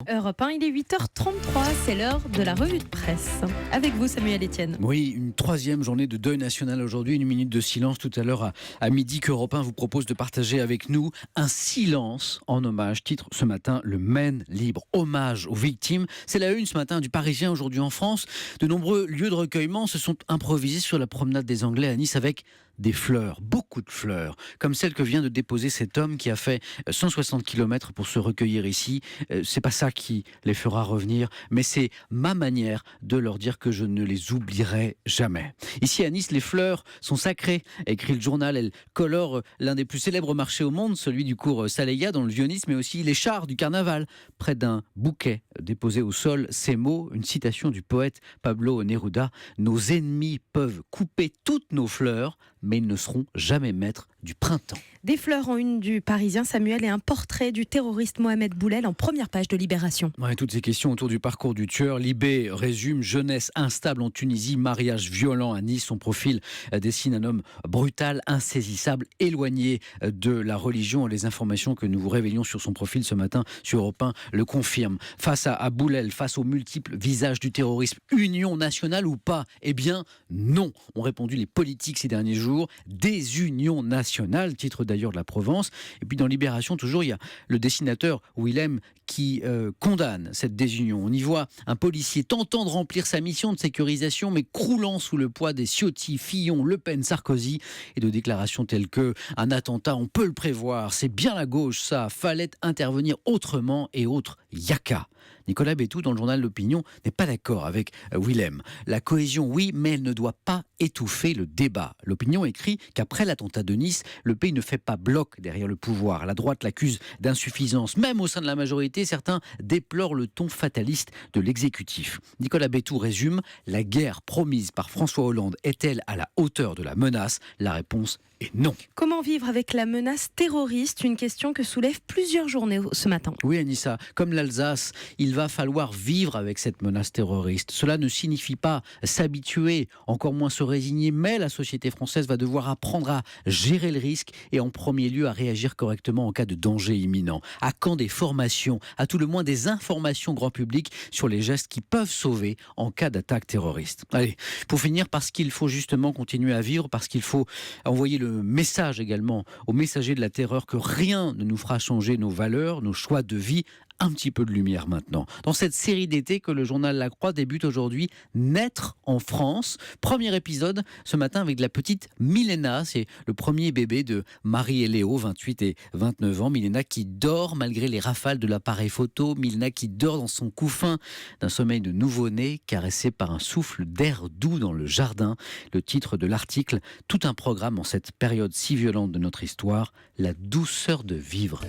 Europe 1, il est 8h33, c'est l'heure de la revue de presse. Avec vous, Samuel Etienne. Oui, une troisième journée de deuil national aujourd'hui, une minute de silence tout à l'heure à midi qu'Europe 1 vous propose de partager avec nous un silence en hommage. Titre ce matin, le Maine libre, hommage aux victimes. C'est la une ce matin du Parisien aujourd'hui en France. De nombreux lieux de recueillement se sont improvisés sur la promenade des Anglais à Nice avec des fleurs, beaucoup de fleurs, comme celle que vient de déposer cet homme qui a fait 160 km pour se recueillir ici. C'est pas ça qui les fera revenir, mais c'est ma manière de leur dire que je ne les oublierai jamais. Ici à Nice, les fleurs sont sacrées, écrit le journal. Elles colorent l'un des plus célèbres marchés au monde, celui du cours Saleya dans le Vieux-Nice, mais aussi les chars du carnaval. Près d'un bouquet déposé au sol, ces mots, une citation du poète Pablo Neruda: « Nos ennemis peuvent couper toutes nos fleurs, mais ils ne seront jamais maîtres du printemps. » Des fleurs en une du Parisien, Samuel, et un portrait du terroriste Mohamed Boulel en première page de Libération. Ouais, toutes ces questions autour du parcours du tueur. Libé résume: jeunesse instable en Tunisie, mariage violent à Nice. Son profil dessine un homme brutal, insaisissable, éloigné de la religion. Les informations que nous vous révélions sur son profil ce matin sur Europe 1 le confirment. Face à Boulel, face aux multiples visages du terrorisme, union nationale ou pas? Eh bien non, ont répondu les politiques ces derniers jours. Désunion nationale, titre d'ailleurs de la Provence. Et puis dans Libération, toujours, il y a le dessinateur Willem qui condamne cette désunion. On y voit un policier tentant de remplir sa mission de sécurisation, mais croulant sous le poids des Ciotti, Fillon, Le Pen, Sarkozy, et de déclarations telles que: un attentat, on peut le prévoir, c'est bien la gauche ça, fallait intervenir autrement, et autres yaka. Nicolas Bétou, dans le journal L'Opinion, n'est pas d'accord avec Willem. La cohésion, oui, mais elle ne doit pas étouffer le débat. L'Opinion écrit qu'après l'attentat de Nice, le pays ne fait pas bloc derrière le pouvoir. La droite l'accuse d'insuffisance. Même au sein de la majorité, certains déplorent le ton fataliste de l'exécutif. Nicolas Bétou résume: la guerre promise par François Hollande est-elle à la hauteur de la menace? La réponse est non. Comment vivre avec la menace terroriste? Une question que soulèvent plusieurs journaux ce matin. Oui, Anissa, comme l'Alsace, il va falloir vivre avec cette menace terroriste. Cela ne signifie pas s'habituer, encore moins se résigner, mais la société française va devoir apprendre à gérer le risque et en premier lieu à réagir correctement en cas de danger imminent. À quand des formations, à tout le moins des informations grand public sur les gestes qui peuvent sauver en cas d'attaque terroriste. Allez, pour finir, parce qu'il faut justement continuer à vivre, parce qu'il faut envoyer le message également aux messagers de la terreur que rien ne nous fera changer nos valeurs, nos choix de vie. Un petit peu de lumière maintenant. Dans cette série d'été que le journal La Croix débute aujourd'hui, Naître en France. Premier épisode ce matin avec la petite Milena. C'est le premier bébé de Marie et Léo, 28 et 29 ans. Milena qui dort malgré les rafales de l'appareil photo. Milena qui dort dans son couffin d'un sommeil de nouveau-né, caressé par un souffle d'air doux dans le jardin. Le titre de l'article: tout un programme en cette période si violente de notre histoire, la douceur de vivre.